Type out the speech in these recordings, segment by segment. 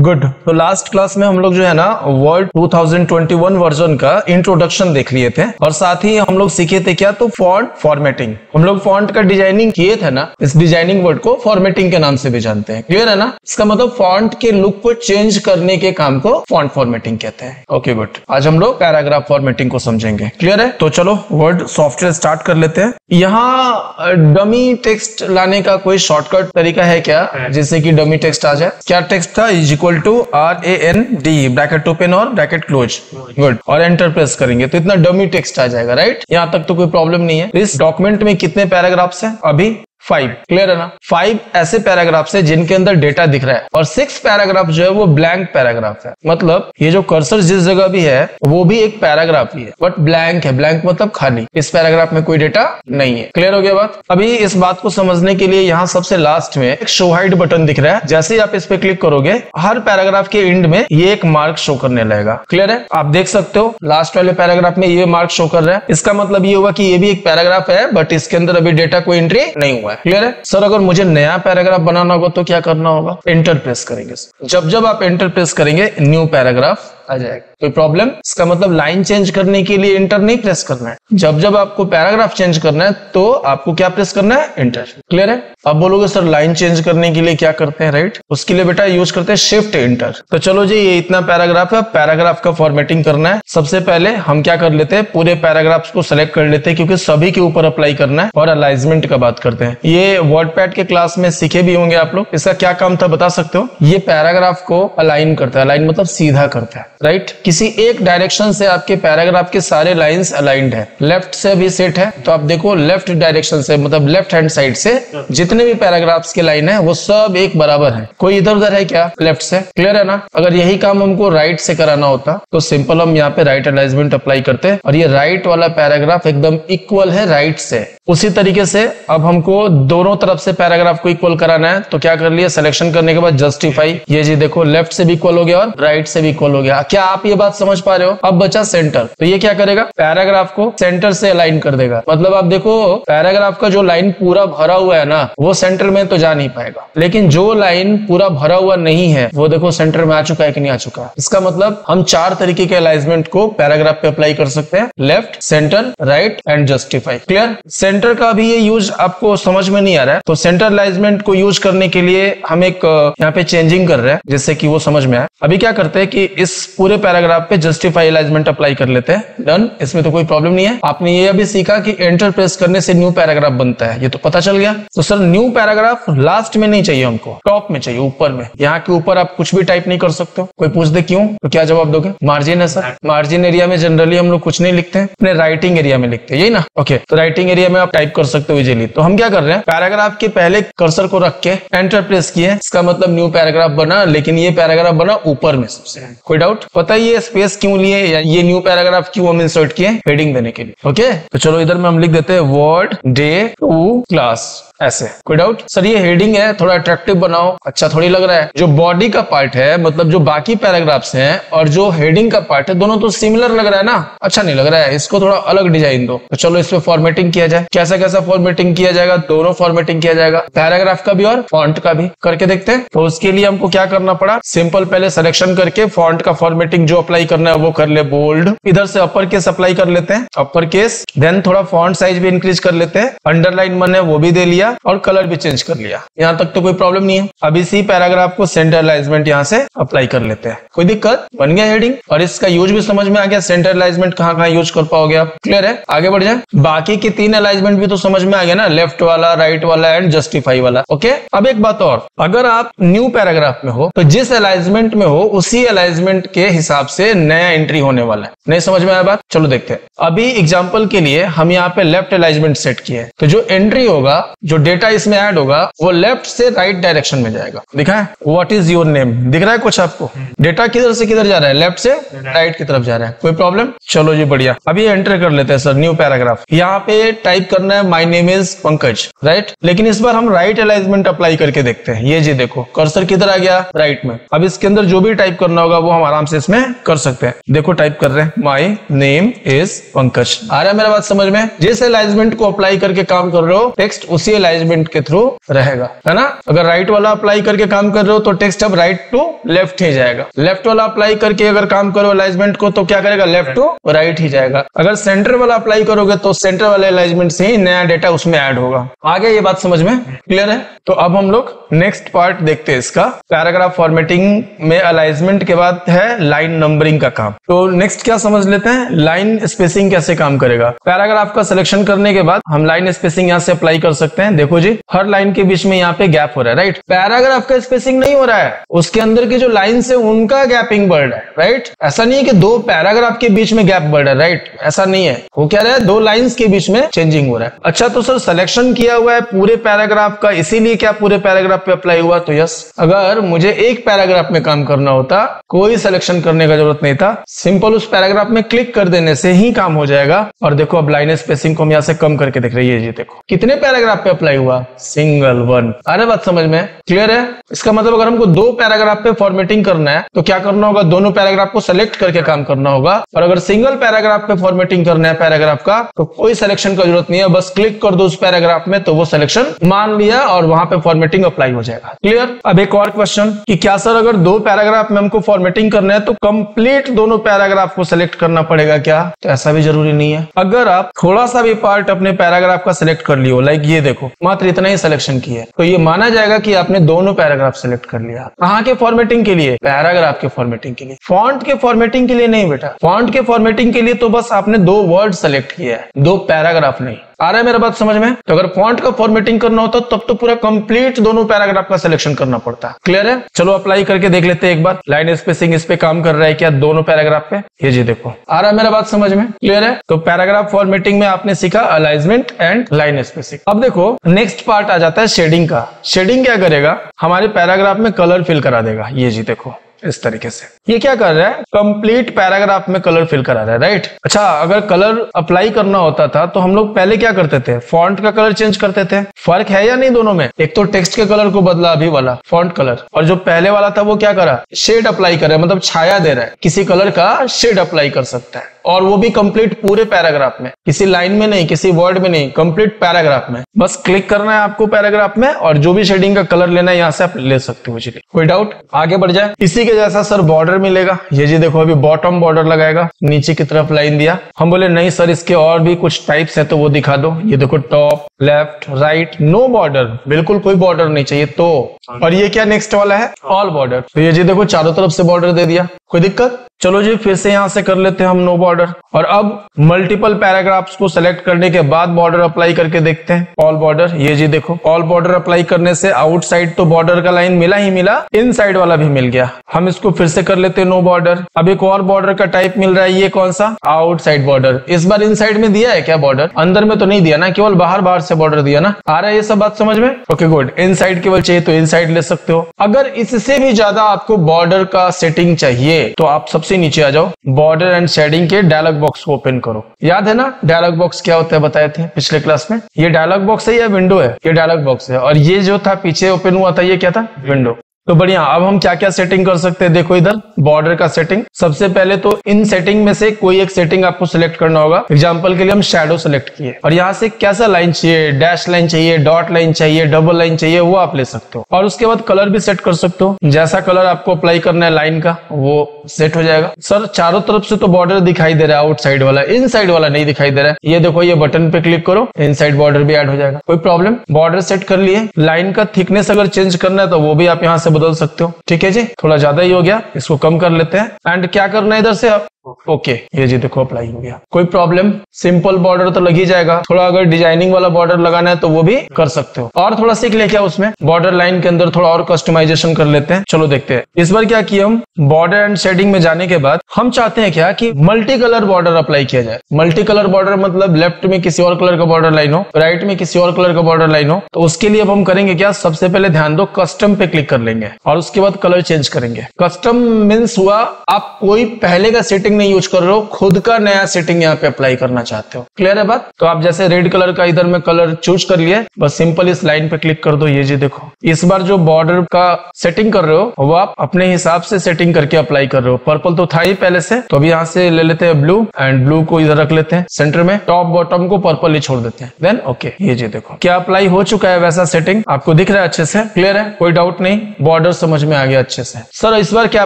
Good. तो last class में हम लोग जो है ना वर्ड 2021 वर्जन का इंट्रोडक्शन देख लिए थे और साथ ही हम लोग सीखे थे क्या, तो फॉन्ट फॉर्मेटिंग। हम लोग फॉन्ट का डिजाइनिंग किए थे ना, इस डिजाइनिंग वर्ड को फॉर्मेटिंग के नाम से भी जानते हैं। क्लियर है ना? इसका मतलब फॉन्ट के लुक को चेंज करने के काम को फॉन्ट फॉर्मेटिंग कहते हैं। Okay good. आज हम लोग पैराग्राफ फॉर्मेटिंग को समझेंगे। क्लियर है? तो चलो वर्ड सॉफ्टवेयर स्टार्ट कर लेते हैं। यहाँ डमी टेक्स्ट लाने का कोई शॉर्टकट तरीका है क्या, जिससे कि डमी टेक्स्ट आ जाए? क्या टेक्स्ट था? Is equal to RAND bracket open और ब्रैकेट क्लोज। गुड। और एंटर प्रेस करेंगे तो इतना डमी टेक्स्ट आ जाएगा। राइट? यहाँ तक तो कोई प्रॉब्लम नहीं है। इस डॉक्यूमेंट में कितने पैराग्राफ्स हैं? अभी 5। क्लियर है ना? 5 ऐसे पैराग्राफ्स है जिनके अंदर डेटा दिख रहा है और 6 पैराग्राफ जो है वो ब्लैंक पैराग्राफ है। मतलब ये जो कर्सर जिस जगह भी है वो भी एक पैराग्राफ ही है, बट ब्लैंक है। ब्लैंक मतलब खाली, इस पैराग्राफ में कोई डेटा नहीं है। क्लियर हो गया बात? अभी इस बात को समझने के लिए यहाँ सबसे लास्ट में एक शो हाइड बटन दिख रहा है। जैसे ही आप इस पे क्लिक करोगे हर पैराग्राफ के एंड में ये एक मार्क शो करने लगेगा। क्लियर है? आप देख सकते हो लास्ट वाले पैराग्राफ में ये मार्क शो कर रहा है। इसका मतलब ये होगा कि ये भी एक पैराग्राफ है, बट इसके अंदर अभी डेटा कोई एंट्री नहीं हुआ है। क्लियर है? सर अगर मुझे नया पैराग्राफ बनाना होगा तो क्या करना होगा? एंटर प्रेस करेंगे। जब आप एंटर प्रेस करेंगे न्यू पैराग्राफ आ जाएगा। कोई प्रॉब्लम? इसका मतलब लाइन चेंज करने के लिए एंटर नहीं प्रेस करना है। जब आपको पैराग्राफ चेंज करना है तो आपको क्या प्रेस करना है? एंटर। क्लियर है? अब बोलोगे सर लाइन चेंज करने के लिए क्या करते हैं? राइट, उसके लिए बेटा यूज करते हैं शिफ्ट एंटर। तो चलो जी, ये इतना पैराग्राफ है, पैराग्राफ का फॉर्मेटिंग करना है। सबसे पहले हम क्या कर लेते हैं, पूरे पैराग्राफ्स को सिलेक्ट कर लेते हैं क्योंकि सभी के ऊपर अप्लाई करना है और अलाइनमेंट का बात करते हैं। ये वर्डपैड के क्लास में सीखे भी होंगे आप लोग। इसका क्या काम था बता सकते हो? ये पैराग्राफ को अलाइन करता है। अलाइन मतलब सीधा करता है। राइट? किसी एक डायरेक्शन से आपके पैराग्राफ के सारे लाइंस अलाइंड है। लेफ्ट से भी सेट है तो आप देखो लेफ्ट डायरेक्शन से, मतलब लेफ्ट हैंड साइड से जितने भी पैराग्राफ्स के लाइन है वो सब एक बराबर है। कोई इधर उधर है क्या लेफ्ट से? क्लियर है ना? अगर यही काम हमको राइट से कराना होता तो सिंपल हम यहाँ पे राइट अलाइनमेंट अप्लाई करते हैं और ये राइट वाला पैराग्राफ एकदम इक्वल है राइट से। उसी तरीके से अब हमको दोनों तरफ से पैराग्राफ को इक्वल कराना है तो क्या कर लिया, सिलेक्शन करने के बाद जस्टिफाई। ये जी देखो लेफ्ट से भी इक्वल हो गया और राइट से भी इक्वल हो गया। क्या आप ये बात समझ पा रहे हो? अब बचा सेंटर। तो ये क्या करेगा, पैराग्राफ को सेंटर से अलाइन कर देगा। मतलब आप देखो पैराग्राफ का जो लाइन पूरा भरा हुआ है ना वो सेंटर में तो जा नहीं पाएगा, लेकिन जो लाइन पूरा भरा हुआ नहीं है वो देखो सेंटर में आ चुका है कि नहीं आ चुका। इसका मतलब हम 4 तरीके के अलाइनमेंट को पैराग्राफ पे अप्लाई कर सकते हैं, left, centre, right and justify. Clear? Centre का भी ये यूज आपको समझ में नहीं आ रहा है तो सेंटर अलाइनमेंट को यूज करने के लिए हम एक यहाँ पे चेंजिंग कर रहे हैं जिससे कि वो समझ में आए। अभी क्या करते हैं कि इस पूरे पैराग्राफ पे जस्टिफाई अलाइनमेंट अप्लाई कर लेते हैं। डन। इसमें तो कोई प्रॉब्लम नहीं है। आपने ये अभी सीखा कि एंटर प्रेस करने से न्यू पैराग्राफ बनता है, ये तो पता चल गया। तो सर न्यू पैराग्राफ लास्ट में नहीं चाहिए हमको, टॉप में चाहिए, ऊपर में। यहाँ के ऊपर आप कुछ भी टाइप नहीं कर सकते हो। कोई पूछ दे क्यों तो क्या जवाब दोगे? मार्जिन है सर। मार्जिन एरिया में जनरली हम लोग कुछ नहीं लिखते हैं, अपने राइटिंग एरिया में लिखते हैं, यही ना? ओके, तो राइटिंग एरिया में आप टाइप कर सकते हो इजीली। तो हम क्या कर रहे हैं, पैराग्राफ के पहले कर्सर को रख के एंटर प्रेस किए, इसका मतलब न्यू पैराग्राफ बना, लेकिन ये पैराग्राफ बना ऊपर में सबसे। कोई डाउट? पता है ये स्पेस क्यों लिए या ये न्यू पैराग्राफ क्यों हम इंसर्ट किए? हेडिंग देने के लिए। ओके, तो चलो इधर में हम लिख देते हैं वर्ड डे 2 क्लास, ऐसे। कोई डाउट? सर ये हेडिंग है, थोड़ा अट्रैक्टिव बनाओ, अच्छा थोड़ी लग रहा है। जो बॉडी का पार्ट है, मतलब जो बाकी पैराग्राफ्स हैं और जो हेडिंग का पार्ट है, दोनों तो सिमिलर लग रहा है ना, अच्छा नहीं लग रहा है, इसको थोड़ा अलग डिजाइन दो। तो चलो इस पे फॉर्मेटिंग किया जाए। कैसा कैसा फॉर्मेटिंग किया जाएगा? दोनों फॉर्मेटिंग किया जाएगा, पैराग्राफ का भी और फॉन्ट का भी। करके देखते हैं। तो उसके लिए हमको क्या करना पड़ा, सिंपल पहले सिलेक्शन करके फॉन्ट का फॉर्मेटिंग जो अप्लाई करना है वो कर ले, बोल्ड। इधर से अपर केस अप्लाई कर लेते हैं, अपर केस। देन थोड़ा फॉन्ट साइज भी इंक्रीज कर लेते हैं, अंडरलाइन मन है वो भी दे लिया और कलर भी चेंज कर लिया। यहाँ तक तो कोई प्रॉब्लम नहीं है। अब इसी पैराग्राफ को सेंटर अलाइनमेंट यहाँ से अप्लाई कर लेते हैं। कोई दिक्कत? बन गया हेडिंग और इसका यूज भी समझ में आ गया। सेंटर अलाइनमेंट कहाँ कहाँ यूज कर पाओगे आप? क्लियर है? आगे बढ़ जाए। बाकी के 3 अलाइनमेंट भी तो समझ में आ गया ना, लेफ्ट वाला, राइट वाला एंड जस्टिफाई वाला। ओके, अब एक बात और, अगर आप न्यू पैराग्राफ में हो तो जिस अलाइनमेंट में हो उसी अलाइनमेंट के हिसाब से नया एंट्री होने वाला है। नहीं समझ में आया बात? चलो देखते हैं। अभी एग्जांपल के लिए हम यहाँ पे लेफ्ट अलाइनमेंट सेट किए तो जो एंट्री होगा, जो डेटा इसमें ऐड होगा वो लेफ्ट से राइट डायरेक्शन में जाएगा। दिखा है? व्हाट इज योर नेम दिख रहा है कुछ आपको? डेटा किधर से किधर जा रहा है? लेफ्ट से राइट की तरफ जा रहा है। कोई प्रॉब्लम? चलो जी बढ़िया। अभी एंटर कर लेते हैं सर न्यू पैराग्राफ। यहाँ पे टाइप करना है my name is Pankaj, right? लेकिन इस बार हम राइट अलाइनमेंट अप्लाई करके देखते हैं। ये जी देखो कर्सर किधर आ गया? राइट में। अब इसके अंदर जो भी टाइप करना होगा वो हम आराम से इसमें कर सकते हैं। देखो टाइप कर रहे हैं, माई नेम इज पंकज। आ रहा है मेरा बात समझ में? जिस अलाइनमेंट को अप्लाई करके काम कर रहे हो टेक्स्ट उसी अलाइनमेंट के थ्रू रहेगा, है ना। अगर राइट वाला अप्लाई करके काम कर रहे हो तो टेक्स्ट अब राइट टू लेफ्ट ही जाएगा। लेफ्ट वाला अप्लाई करके अगर काम करो अलाइनमेंट को तो क्या करेगा, लेफ्ट टू राइट ही जाएगा। अगर सेंटर वाला अप्लाई करोगे तो सेंटर वाले अलाइनमेंट से ही नया डेटा उसमें ऐड होगा। आगे ये बात समझ में क्लियर है? तो अब हम लोग नेक्स्ट पार्ट देखते हैं इसका। पैराग्राफ फॉर्मेटिंग में अलाइनमेंट के बाद है लाइन नंबरिंग का काम। तो नेक्स्ट क्या समझ लेते हैं, लाइन स्पेसिंग कैसे काम करेगा। पैराग्राफ का सिलेक्शन करने के बाद हम लाइन स्पेसिंग यहाँ से अप्लाई कर सकते हैं। देखो जी, हर लाइन के बीच में यहाँ पे गैप हो रहा है, राइट। पैराग्राफ का स्पेसिंग नहीं हो रहा है, उसके अंदर की जो लाइन है उनका गैपिंग बढ़ रहा है, राइट। ऐसा नहीं है कि दो पैराग्राफ के बीच में गैप बढ़ रहा है, राइट, ऐसा नहीं है। वो क्या रहा है, दो लाइन्स के बीच में चेंजिंग हो रहा है। अच्छा, तो सर सिलेक्शन किया हुआ है पूरे पैराग्राफ का, इसीलिए क्या पूरे पैराग्राफ पे अप्लाई हुआ? तो यस, अगर मुझे एक पैराग्राफ में काम करना होता कोई सिलेक्शन करने का जरूरत नहीं था, सिंपल उस पैराग्राफ में क्लिक कर देने से ही काम हो जाएगा। और देखो अब लाइन स्पेसिंग को हम यहाँ से कम करके देख रहे हैं, ये देखो कितने पैराग्राफ पे अप्लाई हुआ, सिंगल वन। अरे बात समझ में क्लियर है? इसका मतलब अगर हमको दो पैराग्राफ पे फॉर्मेटिंग करना है तो क्या करना होगा, दोनों पैराग्राफ को सेलेक्ट करके काम करना होगा। और अगर सिंगल पैराग्राफ पे फॉर्मेटिंग करना है पैराग्राफ का तो कोई सिलेक्शन का जरूरत नहीं है, बस क्लिक कर दो उस पैराग्राफ में तो वो सिलेक्शन मान लिया और वहां पे फॉर्मेटिंग अप्लाई हो जाएगा। क्लियर? अब एक और क्वेश्चन कि क्या सर अगर दो पैराग्राफ में हमको फॉर्मेटिंग करना है तो कंप्लीट दोनों पैराग्राफ को सिलेक्ट करना पड़ेगा क्या? तो ऐसा भी जरूरी नहीं है। अगर आप थोड़ा सा भी पार्ट अपने पैराग्राफ का सिलेक्ट कर लियो, लाइक ये देखो मात्र इतना ही सिलेक्शन किया, तो ये माना जाएगा कि आपने दोनों पैराग्राफ सिलेक्ट कर लिया। कहाँ के फॉर्मेटिंग के लिए? पैराग्राफ के फॉर्मेटिंग के लिए, फॉन्ट के फॉर्मेटिंग के लिए नहीं बेटा। फॉन्ट के फॉर्मेटिंग के लिए तो बस आपने दो वर्ड सेलेक्ट किया है, दो पैराग्राफ नहीं। आ रहा है मेरा बात समझ में? तो अगर फॉन्ट का फॉर्मेटिंग करना होता तब तो पूरा कंप्लीट दोनों पैराग्राफ का सिलेक्शन करना पड़ता है। क्लियर है? चलो अप्लाई करके देख लेते हैं एक बार। लाइन स्पेसिंग इस पे काम कर रहा है क्या दोनों पैराग्राफ पे? ये जी देखो, आ रहा है मेरा बात समझ में? क्लियर है? तो पैराग्राफ फॉर्मेटिंग में आपने सीखा अलाइनमेंट एंड लाइन स्पेसिंग। अब देखो नेक्स्ट पार्ट आ जाता है शेडिंग का। शेडिंग क्या करेगा, हमारे पैराग्राफ में कलर फिल करा देगा। ये जी देखो इस तरीके से ये क्या कर रहा है, कंप्लीट पैराग्राफ में कलर फिल करा रहा है, राइट। अच्छा, अगर कलर अप्लाई करना होता था तो हम लोग पहले क्या करते थे, फॉन्ट का कलर चेंज करते थे। फर्क है या नहीं दोनों में? एक तो टेक्स्ट के कलर को बदला अभी वाला फॉन्ट कलर, और जो पहले वाला था वो क्या करा, शेड अप्लाई कर रहा है, मतलब छाया दे रहा है, किसी कलर का शेड अप्लाई कर सकता है। और वो भी कंप्लीट पूरे पैराग्राफ में, किसी लाइन में नहीं, किसी वर्ड में नहीं, कंप्लीट पैराग्राफ में। बस क्लिक करना है आपको पैराग्राफ में और जो भी शेडिंग का कलर लेना है यहाँ से आप ले सकते हो। चलिए कोई डाउट? आगे बढ़ जाए। इसी के जैसा सर बॉर्डर मिलेगा। ये जी देखो अभी बॉटम बॉर्डर लगाएगा, नीचे की तरफ लाइन दिया। हम बोले नहीं सर इसके और भी कुछ टाइप्स है तो वो दिखा दो। ये देखो top, left, right, no border, बिल्कुल कोई बॉर्डर नहीं चाहिए तो। और ये क्या नेक्स्ट वाला है, ऑल बॉर्डर। तो ये जी देखो चारों तरफ से बॉर्डर दे दिया, कोई दिक्कत? चलो जी फिर से यहां से कर लेते हैं हम नो बॉर्डर। और अब मल्टीपल पैराग्राफ्स को सेलेक्ट करने के बाद बॉर्डर अप्लाई करके देखते हैं। ऑल बॉर्डर, ये जी देखो ऑल बॉर्डर अप्लाई करने से आउटसाइड तो बॉर्डर का लाइन मिला ही मिला, इनसाइड वाला भी मिल गया। हम इसको फिर से कर लेते हैं नो बॉर्डर। अब एक और बॉर्डर का टाइप मिल रहा है, ये कौन सा, आउटसाइड बॉर्डर। इस बार इनसाइड में दिया है क्या बॉर्डर? अंदर में तो नहीं दिया ना, केवल बाहर बाहर से बॉर्डर दिया ना। आ रहा है ये सब बात समझ में? Okay good. इनसाइड केवल चाहिए तो इनसाइड ले सकते हो। अगर इससे भी ज्यादा आपको बॉर्डर का सेटिंग चाहिए तो आप सबसे नीचे आ जाओ, बॉर्डर एंड शेडिंग के डायलॉग बॉक्स को ओपन करो। याद है ना डायलॉग बॉक्स क्या होता है, बताए थे पिछले क्लास में। ये डायलॉग बॉक्स है या विंडो है? ये डायलॉग बॉक्स है। और ये जो था पीछे ओपन हुआ था ये क्या था, विंडो। तो बढ़िया, अब हम क्या क्या सेटिंग कर सकते हैं, देखो इधर बॉर्डर का सेटिंग। सबसे पहले तो इन सेटिंग में से कोई एक सेटिंग आपको सिलेक्ट करना होगा। एग्जांपल के लिए हम शैडो सेलेक्ट किए और यहाँ से कैसा लाइन चाहिए, डैश लाइन चाहिए, डॉट लाइन चाहिए, डबल लाइन चाहिए, वो आप ले सकते हो। और उसके बाद कलर भी सेट कर सकते हो, जैसा कलर आपको अप्लाई करना है लाइन का वो सेट हो जाएगा। सर चारों तरफ से तो बॉर्डर दिखाई दे रहा है, आउटसाइड वाला, इनसाइड वाला नहीं दिखाई दे रहा है। ये देखो ये बटन पे क्लिक करो, इनसाइड बॉर्डर भी ऐड हो जाएगा, कोई प्रॉब्लम। बॉर्डर सेट कर लिए, लाइन का थिकनेस अगर चेंज करना है तो वो भी आप यहाँ से बदल सकते हो। ठीक है जी, थोड़ा ज्यादा ही हो गया, इसको कम कर लेते हैं। एंड क्या करना है इधर से आप, ओके ये जी देखो अप्लाई हो गया, कोई प्रॉब्लम। सिंपल बॉर्डर तो लग ही जाएगा, थोड़ा अगर डिजाइनिंग वाला बॉर्डर लगाना है तो वो भी कर सकते हो। और थोड़ा सीख ले क्या उसमें, बॉर्डर लाइन के अंदर थोड़ा और कस्टमाइजेशन कर लेते हैं। चलो देखते हैं इस बार क्या किया हम। बॉर्डर एंड शेडिंग में जाने के बाद हम चाहते हैं क्या कि मल्टी कलर बॉर्डर अप्लाई किया जाए। मल्टी कलर बॉर्डर मतलब लेफ्ट में किसी और कलर का बॉर्डर लाइन हो, राइट में किसी और कलर का बॉर्डर लाइन हो। तो उसके लिए अब हम करेंगे क्या, सबसे पहले ध्यान दो कस्टम पे क्लिक कर लेंगे और उसके बाद कलर चेंज करेंगे। कस्टम मीन्स हुआ आप कोई पहले का सेटिंग सेटिंग नहीं यूज कर रहे हो, खुद का नया सेटिंग यहाँ पे अप्लाई करना चाहते हो। क्लियर है बात? तो आप जैसे रेड कलर का इधर में कलर चूज कर लिए, बस सिंपल इस लाइन पे क्लिक कर दो। ये जी देखो, इस बार जो बॉर्डर का सेटिंग कर रहे हो वो आप अपने हिसाब से सेटिंग करके अप्लाई कर रहे हो। पर्पल तो था ही पहले से, तो अभी यहाँ से ले लेते हैं ब्लू, एंड ब्लू को इधर रख लेते हैं सेंटर में, टॉप बॉटम को पर्पल ही छोड़ देते हैं। देन ओके, ये जी देखो क्या अप्लाई हो चुका है वैसा सेटिंग, आपको दिख रहा है अच्छे से। क्लियर है, कोई डाउट नहीं, बॉर्डर समझ में आ गया अच्छे से। सर इस बार क्या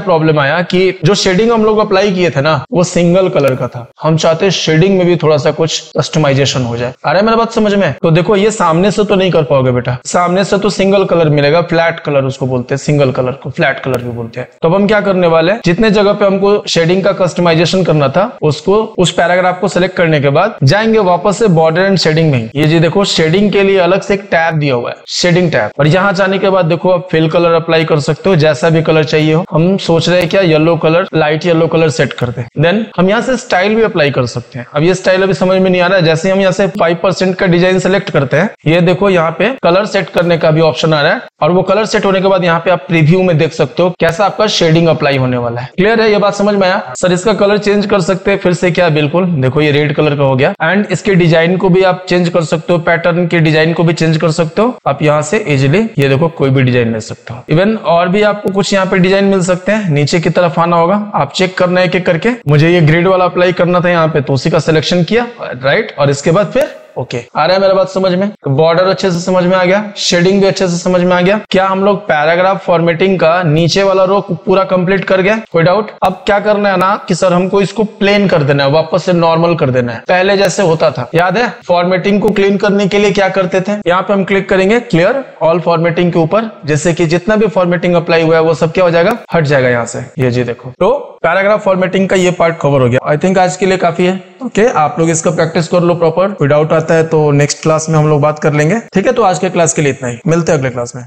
प्रॉब्लम आया कि जो शेडिंग हम लोग अप्लाई किए थे ना वो सिंगल कलर का था, हम चाहते शेडिंग में भी थोड़ा सा कुछ कस्टमाइजेशन हो जाए। आ रहा है मेरा बात समझ में? तो देखो ये सामने से तो नहीं कर पाओगे बेटा, सामने से तो सिंगल कलर मिलेगा, फ्लैट कलर उसको बोलते हैं, सिंगल कलर को फ्लैट कलर भी बोलते हैं। तो अब हम क्या करने वाले हैं, जितने जगह पे हमको शेडिंग का कस्टमाइजेशन करना था उसको, उस पैराग्राफ को सिलेक्ट करने के बाद जाएंगे वापस से बॉर्डर एंड शेडिंग में। ये जी देखो शेडिंग के लिए अलग से एक टैब दिया हुआ है, शेडिंग टैब, और यहाँ जाने के बाद देखो आप फिल कलर अप्लाई कर सकते हो, जैसा भी कलर चाहिए हो। हम सोच रहे हैं क्या yellow colour, light yellow colour set कर दे। देन हम यहाँ से स्टाइल भी अप्लाई कर सकते हैं। अब ये स्टाइल अभी समझ में नहीं आ रहा है, जैसे हम यहाँ से 5% का डिजाइन सेलेक्ट करते हैं, ये देखो यहाँ पे कलर सेट करने का भी ऑप्शन आ रहा है, और वो कलर सेट होने के बाद यहाँ पे आप प्रीव्यू में देख सकते हो कैसा आपका शेडिंग अप्लाई होने वाला है। क्लियर है, ये बात समझ में आया? सर इसका कलर चेंज कर सकते हैं फिर से क्या? बिल्कुल, देखो ये रेड कलर का हो गया, एंड इसके डिजाइन को भी आप चेंज कर सकते हो, पैटर्न के डिजाइन को भी चेंज कर सकते हो आप यहाँ से इजिली। ये देखो कोई भी डिजाइन ले सकते हो, इवन और भी आपको कुछ यहाँ पे डिजाइन मिल सकते हैं। नीचे की तरफ आना होगा, आप चेक करना है एक एक करके। मुझे ये ग्रिड वाला अप्लाई करना था यहाँ पे, तो उसी का सिलेक्शन किया, राइट, और इसके बाद फिर ओके। आ रहा है मेरा बात समझ में? बॉर्डर अच्छे से समझ में आ गया, शेडिंग भी अच्छे से समझ में आ गया। क्या हम लोग पैराग्राफ फॉर्मेटिंग का नीचे वाला रो पूरा कंप्लीट कर गया? कोई डाउट? अब क्या करना है ना कि सर हमको इसको प्लेन कर देना है, वापस से नॉर्मल कर देना है, पहले जैसे होता था। याद है फॉर्मेटिंग को क्लीन करने के लिए क्या करते थे? यहाँ पे हम क्लिक करेंगे क्लियर ऑल फॉर्मेटिंग के ऊपर, जैसे कि जितना भी फॉर्मेटिंग अप्लाई हुआ है वो सब क्या हो जाएगा, हट जाएगा यहाँ से। ये जी देखो, तो पैराग्राफ फॉर्मेटिंग का ये पार्ट कवर हो गया। आई थिंक आज के लिए काफी है। ओके, आप लोग इसका प्रैक्टिस कर लो प्रॉपर। कोई डाउट आता है तो नेक्स्ट क्लास में हम लोग बात कर लेंगे। ठीक है, तो आज के क्लास के लिए इतना ही, मिलते हैं अगले क्लास में।